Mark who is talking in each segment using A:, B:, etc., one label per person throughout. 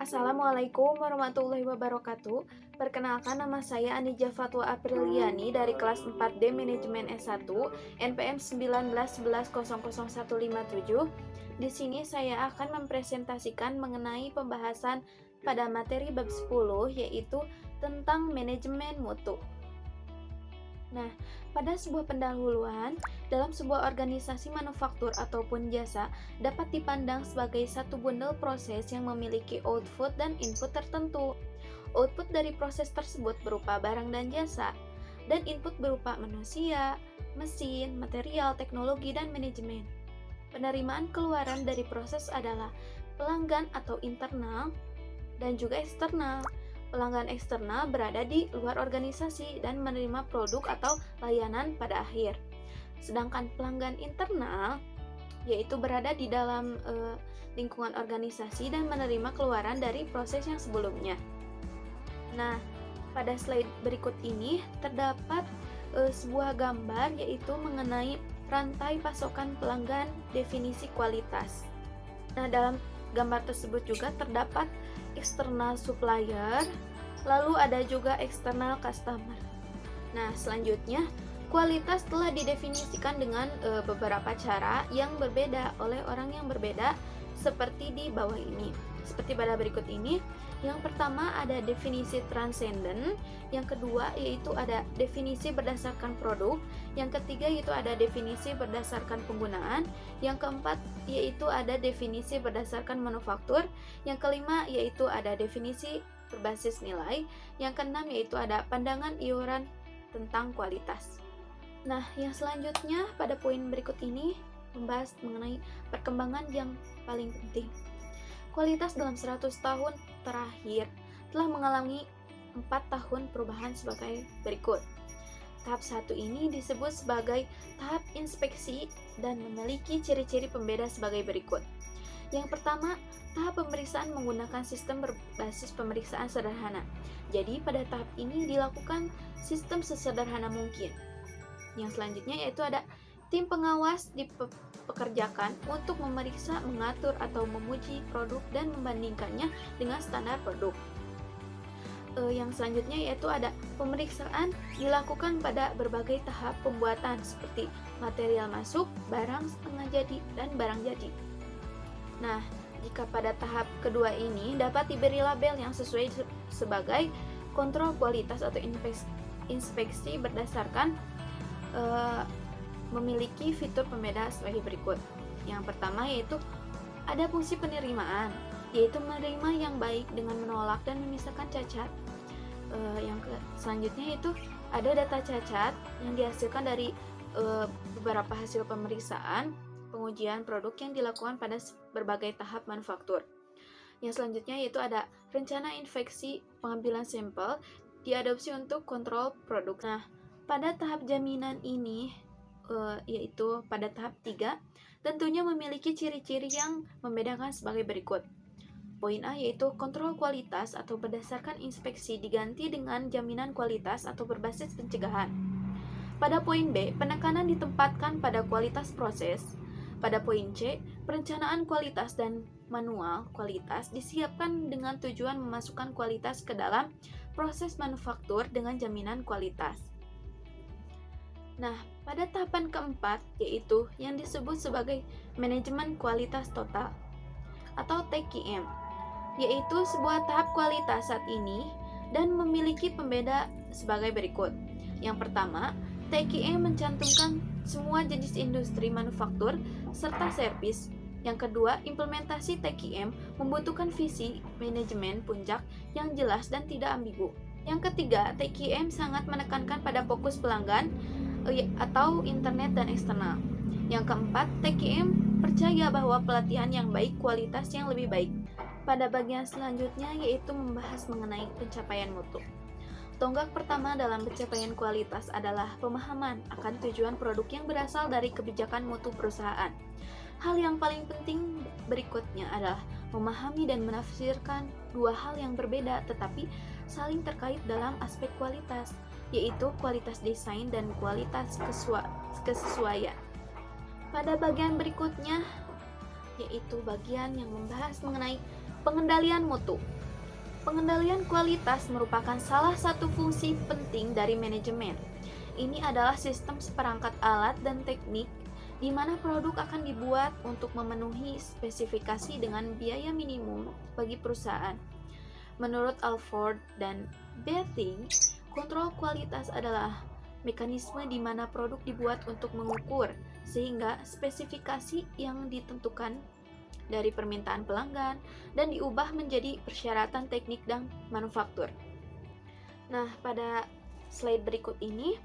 A: Assalamualaikum warahmatullahi wabarakatuh. Perkenalkan, nama saya Anija Fatwa Apriliani dari kelas 4D Manajemen S1 NPM 1911000157. Di sini saya akan mempresentasikan mengenai pembahasan pada materi bab 10, yaitu tentang manajemen mutu. Nah, pada sebuah pendahuluan, dalam sebuah organisasi manufaktur ataupun jasa dapat dipandang sebagai satu bundel proses yang memiliki output dan input tertentu. Output dari proses tersebut berupa barang dan jasa, dan input berupa manusia, mesin, material, teknologi, dan manajemen. Penerimaan keluaran dari proses adalah pelanggan atau internal dan juga eksternal. Pelanggan eksternal berada di luar organisasi dan menerima produk atau layanan pada akhir. Sedangkan pelanggan internal yaitu berada di dalam lingkungan organisasi dan menerima keluaran dari proses yang sebelumnya. Nah, pada slide berikut ini terdapat sebuah gambar yaitu mengenai rantai pasokan pelanggan definisi kualitas. Nah, dalam gambar tersebut juga terdapat external supplier, lalu ada juga external customer. Nah, selanjutnya kualitas telah didefinisikan dengan beberapa cara yang berbeda oleh orang yang berbeda seperti di bawah ini. Seperti pada berikut ini, yang pertama ada definisi transcendent, yang kedua yaitu ada definisi berdasarkan produk, yang ketiga yaitu ada definisi berdasarkan penggunaan, yang keempat yaitu ada definisi berdasarkan manufaktur, yang kelima yaitu ada definisi berbasis nilai, yang keenam yaitu ada pandangan iuran tentang kualitas. Nah, yang selanjutnya pada poin berikut ini membahas mengenai perkembangan yang paling penting. Kualitas dalam 100 tahun terakhir telah mengalami 4 tahun perubahan sebagai berikut. Tahap 1 ini disebut sebagai tahap inspeksi dan memiliki ciri-ciri pembeda sebagai berikut. Yang pertama, tahap pemeriksaan menggunakan sistem berbasis pemeriksaan sederhana. Jadi, pada tahap ini dilakukan sistem sesederhana mungkin. Yang selanjutnya yaitu ada tim pengawas dipekerjakan untuk memeriksa, mengatur, atau memuji produk dan membandingkannya dengan standar produk. Yang selanjutnya yaitu ada pemeriksaan dilakukan pada berbagai tahap pembuatan seperti material masuk, barang setengah jadi, dan barang jadi. Nah, jika pada tahap kedua ini dapat diberi label yang sesuai sebagai kontrol kualitas atau inspeksi berdasarkan memiliki fitur pembeda sebagai berikut. Yang pertama yaitu ada fungsi penerimaan, yaitu menerima yang baik dengan menolak dan memisahkan cacat. Selanjutnya yaitu ada data cacat yang dihasilkan dari beberapa hasil pemeriksaan pengujian produk yang dilakukan pada berbagai tahap manufaktur. Yang selanjutnya yaitu ada rencana inspeksi pengambilan sampel diadopsi untuk kontrol produk. Nah, pada tahap jaminan ini yaitu pada tahap 3 tentunya memiliki ciri-ciri yang membedakan sebagai berikut. Poin A yaitu kontrol kualitas atau berdasarkan inspeksi diganti dengan jaminan kualitas atau berbasis pencegahan. Pada poin B, penekanan ditempatkan pada kualitas proses. Pada poin C, perencanaan kualitas dan manual kualitas disiapkan dengan tujuan memasukkan kualitas ke dalam proses manufaktur dengan jaminan kualitas. Nah, pada tahapan keempat yaitu yang disebut sebagai manajemen kualitas total atau TQM, yaitu sebuah tahap kualitas saat ini dan memiliki pembeda sebagai berikut. Yang pertama, TQM mencantumkan semua jenis industri manufaktur serta servis. Yang kedua, implementasi TQM membutuhkan visi manajemen puncak yang jelas dan tidak ambigu. Yang ketiga, TQM sangat menekankan pada fokus pelanggan atau internet dan eksternal. Yang keempat, TQM percaya bahwa pelatihan yang baik kualitas yang lebih baik. Pada bagian selanjutnya yaitu membahas mengenai pencapaian mutu. Tonggak pertama dalam pencapaian kualitas adalah pemahaman akan tujuan produk yang berasal dari kebijakan mutu perusahaan. Hal yang paling penting berikutnya adalah memahami dan menafsirkan dua hal yang berbeda tetapi saling terkait dalam aspek kualitas, yaitu kualitas desain dan kualitas kesesuaian. Pada bagian berikutnya yaitu bagian yang membahas mengenai pengendalian mutu. Pengendalian kualitas merupakan salah satu fungsi penting dari manajemen. Ini adalah sistem seperangkat alat dan teknik di mana produk akan dibuat untuk memenuhi spesifikasi dengan biaya minimum bagi perusahaan. Menurut Alford dan Betting, kontrol kualitas adalah mekanisme di mana produk dibuat untuk mengukur, sehingga spesifikasi yang ditentukan dari permintaan pelanggan dan diubah menjadi persyaratan teknik dan manufaktur. Nah, pada slide berikut ini,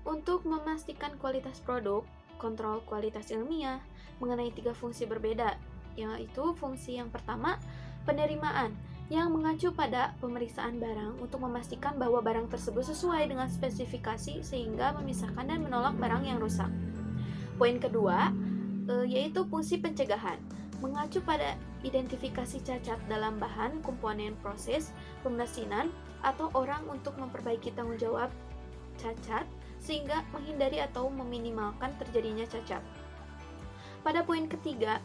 A: untuk memastikan kualitas produk, kontrol kualitas ilmiah mengenai 3 fungsi berbeda, yaitu fungsi yang pertama, penerimaan, yang mengacu pada pemeriksaan barang untuk memastikan bahwa barang tersebut sesuai dengan spesifikasi sehingga memisahkan dan menolak barang yang rusak. Poin kedua, yaitu fungsi pencegahan, mengacu pada identifikasi cacat dalam bahan, komponen proses, pemesinan, atau orang untuk memperbaiki tanggung jawab cacat sehingga menghindari atau meminimalkan terjadinya cacat. Pada poin ketiga,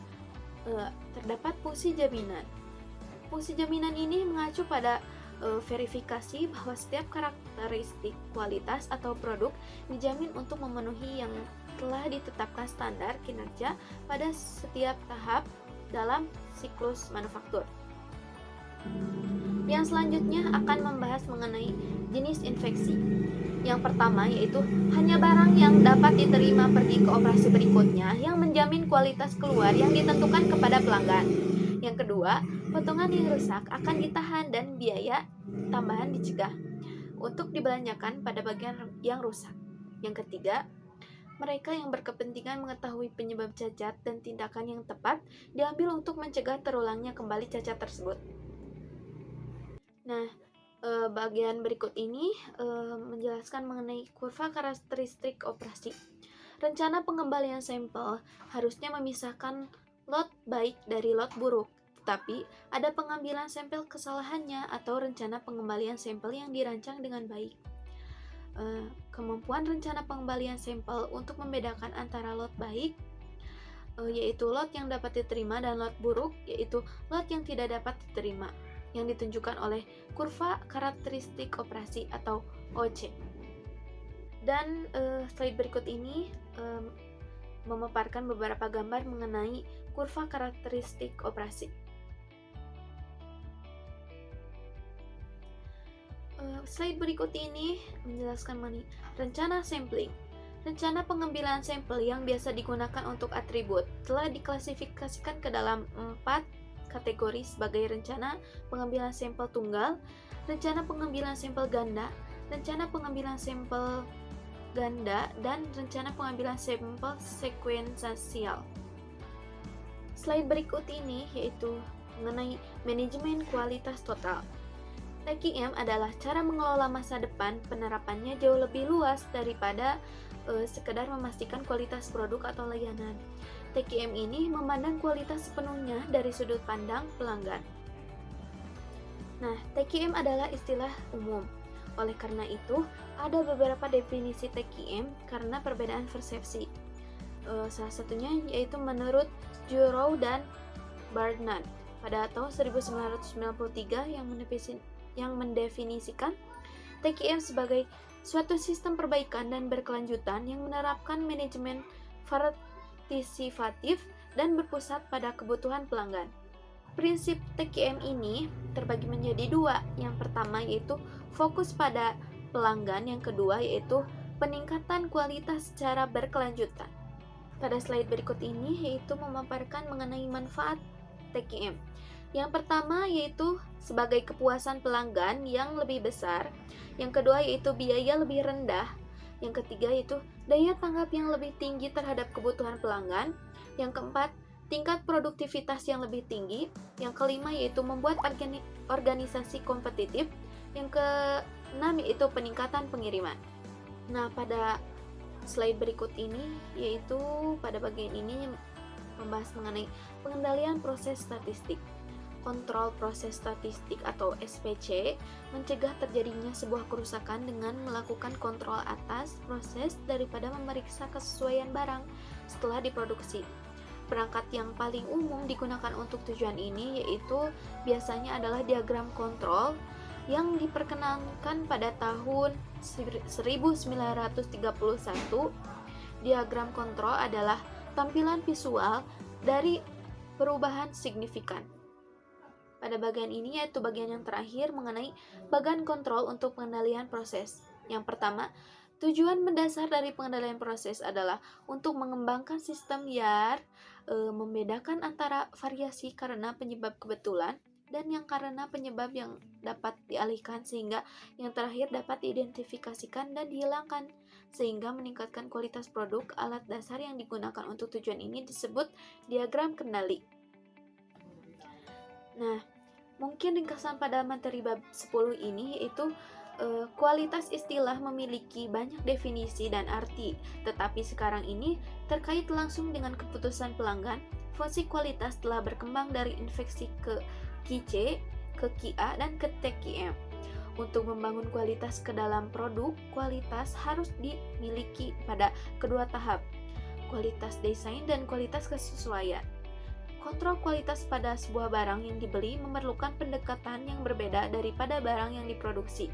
A: terdapat fungsi jaminan. Fungsi jaminan ini mengacu pada verifikasi bahwa setiap karakteristik kualitas atau produk dijamin untuk memenuhi yang telah ditetapkan standar kinerja pada setiap tahap dalam siklus manufaktur. Yang selanjutnya akan membahas mengenai jenis infeksi. Yang pertama yaitu hanya barang yang dapat diterima pergi ke operasi berikutnya yang menjamin kualitas keluar yang ditentukan kepada pelanggan. Yang kedua, potongan yang rusak akan ditahan dan biaya tambahan dicegah untuk dibelanjakan pada bagian yang rusak. Yang ketiga, mereka yang berkepentingan mengetahui penyebab cacat dan tindakan yang tepat diambil untuk mencegah terulangnya kembali cacat tersebut. Nah, bagian berikut ini menjelaskan mengenai kurva karakteristik operasi. Rencana pengembalian sampel harusnya memisahkan lot baik dari lot buruk, tetapi ada pengambilan sampel kesalahannya atau rencana pengembalian sampel yang dirancang dengan baik. Kemampuan rencana pengembalian sampel untuk membedakan antara lot baik, yaitu lot yang dapat diterima, dan lot buruk, yaitu lot yang tidak dapat diterima, yang ditunjukkan oleh kurva karakteristik operasi atau OC. Dan slide berikut ini memaparkan beberapa gambar mengenai kurva karakteristik operasi. Slide berikut ini menjelaskan mengenai rencana sampling. Rencana pengambilan sampel yang biasa digunakan untuk atribut telah diklasifikasikan ke dalam 4 kategori sebagai rencana pengambilan sampel tunggal, rencana pengambilan sampel ganda, rencana pengambilan sampel ganda, dan rencana pengambilan sampel sekuensial. Slide berikut ini yaitu mengenai manajemen kualitas total. TQM adalah cara mengelola masa depan. Penerapannya jauh lebih luas daripada sekedar memastikan kualitas produk atau layanan. TQM ini memandang kualitas sepenuhnya dari sudut pandang pelanggan. Nah, TQM adalah istilah umum. Oleh karena itu, ada beberapa definisi TQM karena perbedaan persepsi. Salah satunya yaitu menurut Jurow dan Barnard pada tahun 1993 yang mendefinisikan TQM sebagai suatu sistem perbaikan dan berkelanjutan yang menerapkan manajemen partisipatif dan berpusat pada kebutuhan pelanggan. Prinsip TQM ini terbagi menjadi 2. Yang pertama yaitu fokus pada pelanggan, yang kedua yaitu peningkatan kualitas secara berkelanjutan. Pada slide berikut ini yaitu memaparkan mengenai manfaat TQM. Yang pertama yaitu sebagai kepuasan pelanggan yang lebih besar, yang kedua yaitu biaya lebih rendah, yang ketiga yaitu daya tanggap yang lebih tinggi terhadap kebutuhan pelanggan, yang keempat tingkat produktivitas yang lebih tinggi, yang kelima yaitu membuat organisasi kompetitif, yang keenam yaitu peningkatan pengiriman. Nah, pada slide berikut ini yaitu pada bagian ini membahas mengenai pengendalian proses statistik. Kontrol proses statistik atau SPC mencegah terjadinya sebuah kerusakan dengan melakukan kontrol atas proses daripada memeriksa kesesuaian barang setelah diproduksi. perangkat yang paling umum digunakan untuk tujuan ini yaitu biasanya adalah diagram kontrol yang diperkenalkan pada tahun 1931. Diagram kontrol adalah tampilan visual dari perubahan signifikan. Pada bagian ini yaitu bagian yang terakhir mengenai bagian kontrol untuk pengendalian proses. Yang pertama, tujuan mendasar dari pengendalian proses adalah untuk mengembangkan sistem YAR, membedakan antara variasi karena penyebab kebetulan dan yang karena penyebab yang dapat dialihkan, sehingga yang terakhir dapat diidentifikasikan dan dihilangkan, sehingga meningkatkan kualitas produk. Alat dasar yang digunakan untuk tujuan ini disebut diagram kendali. Nah, mungkin ringkasan pada materi bab 10 ini yaitu kualitas istilah memiliki banyak definisi dan arti, tetapi sekarang ini terkait langsung dengan keputusan pelanggan. Fungsi kualitas telah berkembang dari infeksi ke QC, ke QA, dan ke TQM. Untuk membangun kualitas ke dalam produk, kualitas harus dimiliki pada kedua tahap, kualitas desain dan kualitas kesesuaian. Kontrol kualitas pada sebuah barang yang dibeli memerlukan pendekatan yang berbeda daripada barang yang diproduksi.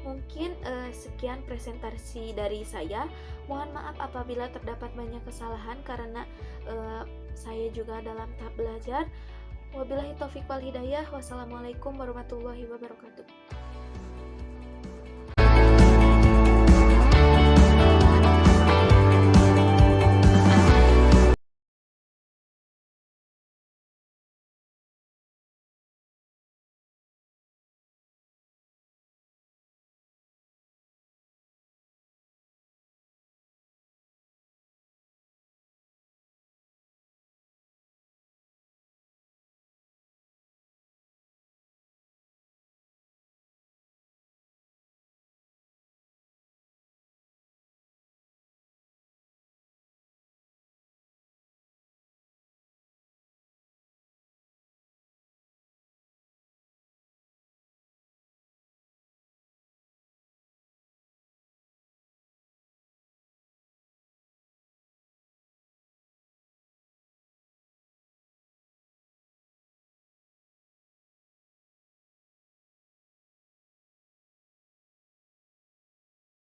A: Mungkin sekian presentasi dari saya. Mohon maaf apabila terdapat banyak kesalahan karena saya juga dalam tahap belajar. Wabillahi taufiq wal hidayah. Wassalamualaikum warahmatullahi wabarakatuh.